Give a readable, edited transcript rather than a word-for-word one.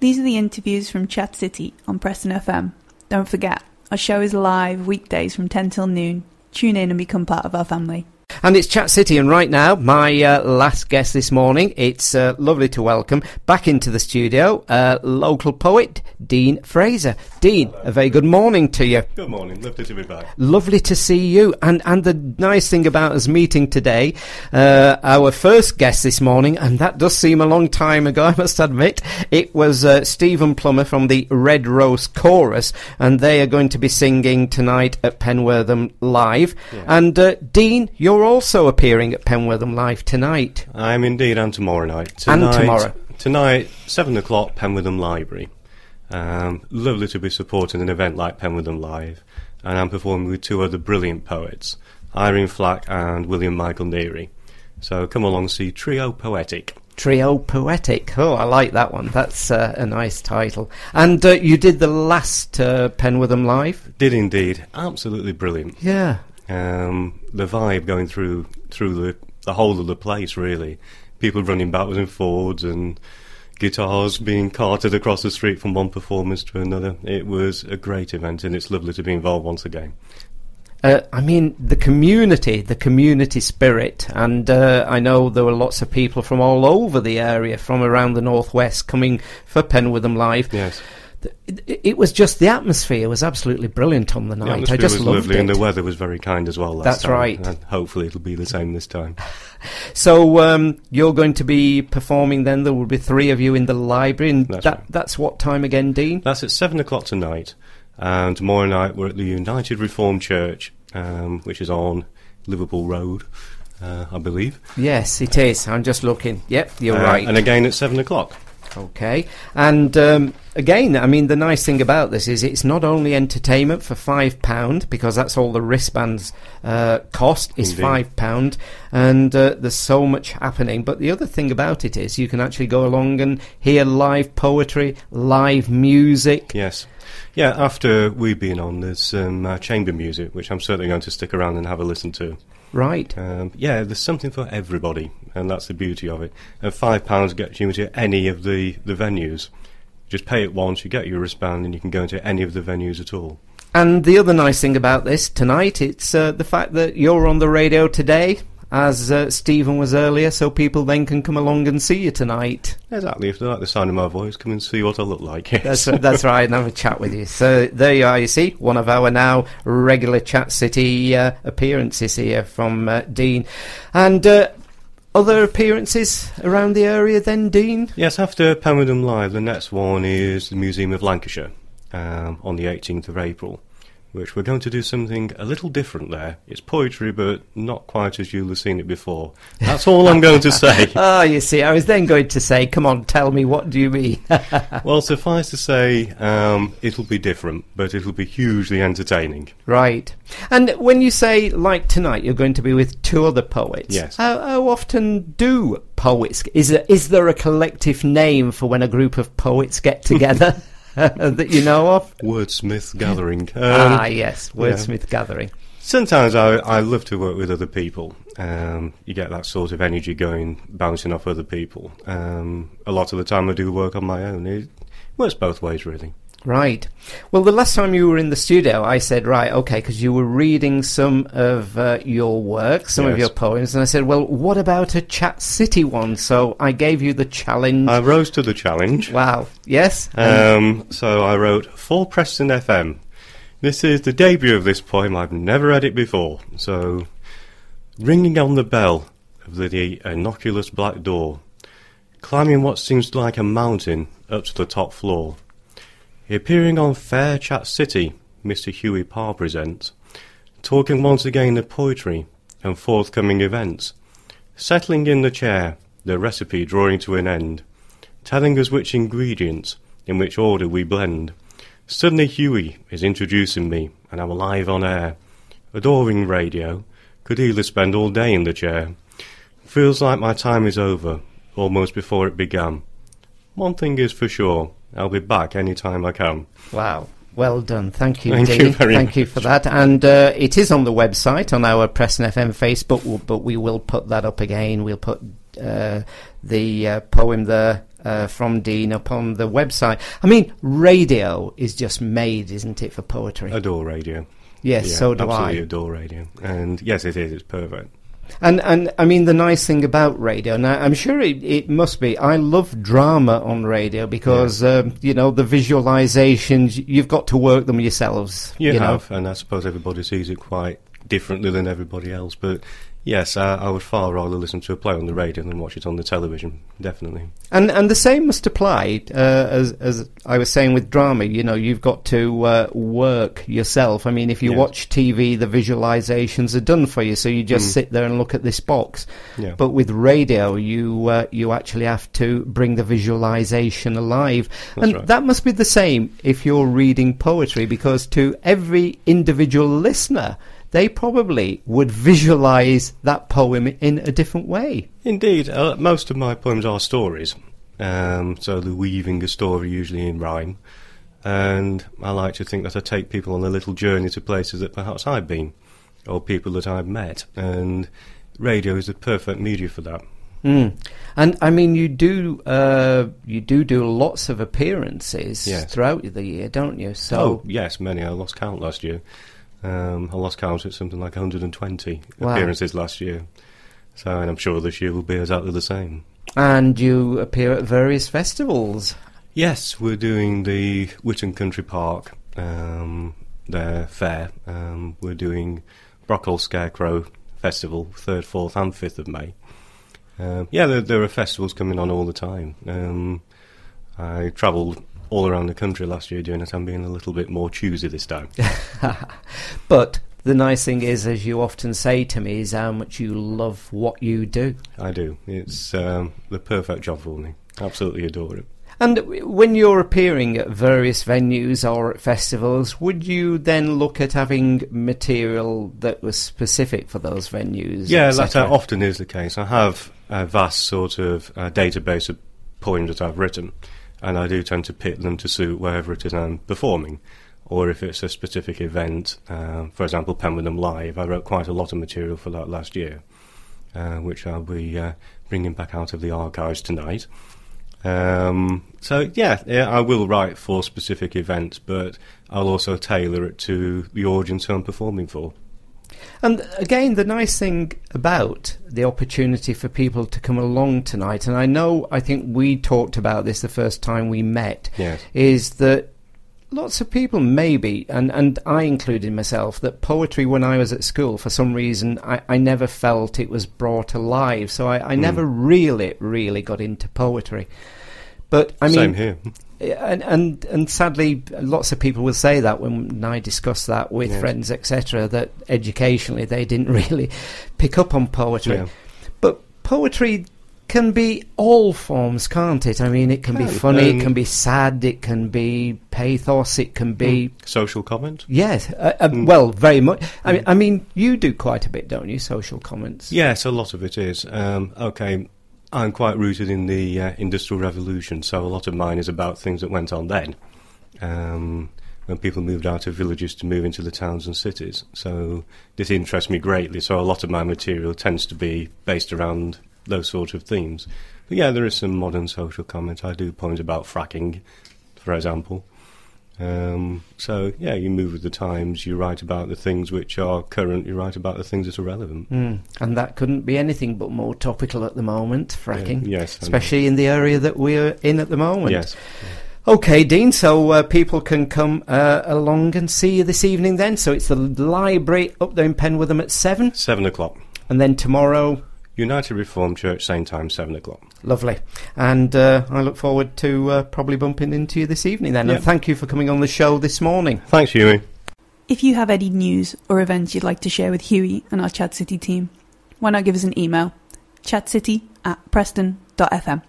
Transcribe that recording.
These are the interviews from Chat City on Preston FM. Don't forget, our show is live weekdays from 10 till noon. Tune in and become part of our family. And it's Chat City, and right now, my last guest this morning, it's lovely to welcome back into the studio, local poet, Dean Fraser. Dean, hello. A very good morning to you. Good morning, lovely to be back. Lovely to see you, and the nice thing about us meeting today, our first guest this morning, and that does seem a long time ago, I must admit, it was Stephen Plummer from the Red Rose Chorus, and they are going to be singing tonight at Penwortham Live. Yeah. And Dean, you're also appearing at Penwortham Live tonight. I'm indeed, and tomorrow night. Tonight, 7 o'clock, Penwortham Library. Lovely to be supporting an event like Penwortham Live. And I'm performing with two other brilliant poets, Irene Flack and William Michael Neary. So come along and see Trio Poetic. Trio Poetic. Oh, I like that one. That's a nice title. And you did the last Penwortham Live? Did indeed. Absolutely brilliant. Yeah. The vibe going through the whole of the place, really. People running backwards and forwards and guitars being carted across the street from one performance to another. It was a great event, and it's lovely to be involved once again. I mean, the community spirit, and I know there were lots of people from all over the area, from around the northwest, coming for Penwortham Live. Yes. It was just, the atmosphere was absolutely brilliant on the night. The atmosphere I just was loved lovely, it. and the weather was very kind as well last That's time. right. And hopefully it'll be the same this time. So you're going to be performing then. There will be three of you in the library, and That's right. That's what time again, Dean? That's at 7 o'clock tonight, and tomorrow night we're at the United Reformed Church, which is on Liverpool Road, I believe. Yes, it is. I'm just looking. Yep, you're right. And again at 7 o'clock. Okay, and again, I mean, the nice thing about this is it's not only entertainment for £5, because that's all the wristbands cost is £5, and there's so much happening. But the other thing about it is you can actually go along and hear live poetry, live music. Yes. Yeah, after we've been on, there's some chamber music, which I'm certainly going to stick around and have a listen to. Right. Yeah, there's something for everybody, and that's the beauty of it. And £5 gets you into any of the venues. Just pay it once, you get your wristband, and you can go into any of the venues at all. And the other nice thing about this tonight, it's the fact that you're on the radio today, as Stephen was earlier, so people then can come along and see you tonight. Exactly. If they like the sound of my voice, come and see what I look like. Yes. That's right, and have a chat with you. So there you are, you see, one of our now regular Chat City appearances here from Dean. And other appearances around the area then, Dean? Yes, after Penwortham Live, the next one is the Museum of Lancashire on the 18th of April. Which we're going to do something a little different there. It's poetry, but not quite as you'll have seen it before. That's all I'm going to say. Oh, you see, I was then going to say, come on, tell me, what do you mean? Well, suffice to say, it'll be different, but it'll be hugely entertaining. Right. And when you say, like tonight, you're going to be with two other poets. Yes. How often do poets... Is there a collective name for when a group of poets get together? That you know of? Wordsmith Gathering. Yes, Wordsmith Gathering. Sometimes I love to work with other people. You get that sort of energy going, bouncing off other people. A lot of the time I do work on my own. It works both ways, really. Right. Well, the last time you were in the studio, I said, right, okay, because you were reading some of your work, some of your poems, and I said, well, what about a Chat City one? So I gave you the challenge. I rose to the challenge. Wow. Yes. So I wrote, For Preston FM. This is the debut of this poem. I've never read it before. So, ringing on the bell of the innocuous black door, climbing what seems like a mountain up to the top floor. Appearing on Fair Chat City, Mr. Hughie Parr presents, talking once again of poetry and forthcoming events, settling in the chair, the recipe drawing to an end, telling us which ingredients, in which order we blend. Suddenly Hughie is introducing me, and I'm live on air. Adoring radio, could either spend all day in the chair. Feels like my time is over, almost before it began. One thing is for sure, I'll be back any time I can. Wow. Well done. Thank you, Thank Dean. you very Thank you for that. And it is on the website, on our Preston FM Facebook, but we will put that up again. We'll put the poem there from Dean up on the website. I mean, radio is just made, isn't it, for poetry? Adore radio. Yes, Yeah, so do absolutely I. adore radio. And yes, it is. It's perfect. And I mean, the nice thing about radio, now I'm sure it must be, I love drama on radio because, you know, the visualizations, you've got to work them yourselves. You know. have, and I suppose everybody sees it quite differently than everybody else. But yes, I would far rather listen to a play on the radio than watch it on the television, definitely. And the same must apply, as I was saying with drama, you know, you've got to work yourself. I mean, if you watch TV, the visualizations are done for you, so you just sit there and look at this box. Yeah. But with radio, you actually have to bring the visualization alive. That's right. That must be the same if you're reading poetry, because to every individual listener, they probably would visualise that poem in a different way. Indeed, most of my poems are stories, so they're weaving a story usually in rhyme, and I like to think that I take people on a little journey to places that perhaps I've been, or people that I've met, and radio is the perfect media for that. And I mean, you do lots of appearances throughout the year, don't you? So yes, many. I lost count last year. I lost count at something like 120 Wow. appearances last year. So, and I'm sure this year will be exactly the same. And you appear at various festivals. Yes, we're doing the Whitton Country Park, their fair. We're doing Brockhall Scarecrow Festival, 3rd, 4th and 5th of May. There are festivals coming on all the time. I travelled all around the country last year doing it. I'm being a little bit more choosy this time. But the nice thing is, as you often say to me, is how much you love what you do. I do. It's the perfect job for me. Absolutely adore it. And when you're appearing at various venues or at festivals, would you then look at having material that was specific for those venues? Yeah, that often is the case. I have a vast sort of database of poems that I've written, and I do tend to pit them to suit wherever it is I'm performing, or if it's a specific event. For example, Penwitham Live, I wrote quite a lot of material for that last year, which I'll be bringing back out of the archives tonight. I will write for specific events, but I'll also tailor it to the audience who I'm performing for. And again, the nice thing about the opportunity for people to come along tonight, and I think we talked about this the first time we met, is that lots of people maybe, and I included myself, that poetry when I was at school, for some reason, I never felt it was brought alive. So I never really got into poetry. But I mean, same here. And sadly, lots of people will say that when I discuss that with friends, etc., that educationally they didn't really pick up on poetry. Yeah. But poetry can be all forms, can't it? I mean, it can be funny, it can be sad, it can be pathos, it can be social comment. Yes, well, very much. I mean, you do quite a bit, don't you? Social comments. Yes, a lot of it is. Okay, I'm quite rooted in the Industrial Revolution, so a lot of mine is about things that went on then, when people moved out of villages to move into the towns and cities. So this interests me greatly. So a lot of my material tends to be based around those sort of themes. But yeah, there is some modern social comment. I do poems about fracking, for example. So yeah, you move with the times, you write about the things which are current, you write about the things that are relevant. And that couldn't be anything but more topical at the moment, fracking. Yes. Especially in the area that we're in at the moment. Yes. Okay, Dean, so people can come along and see you this evening then. So it's the library up there in Penwitham at 7? 7 o'clock. And then tomorrow? United Reformed Church, same time, 7 o'clock. Lovely. And I look forward to probably bumping into you this evening then. Yep. And thank you for coming on the show this morning. Thanks, Hughie. If you have any news or events you'd like to share with Hughie and our Chat City team, why not give us an email, chatcity@preston.fm.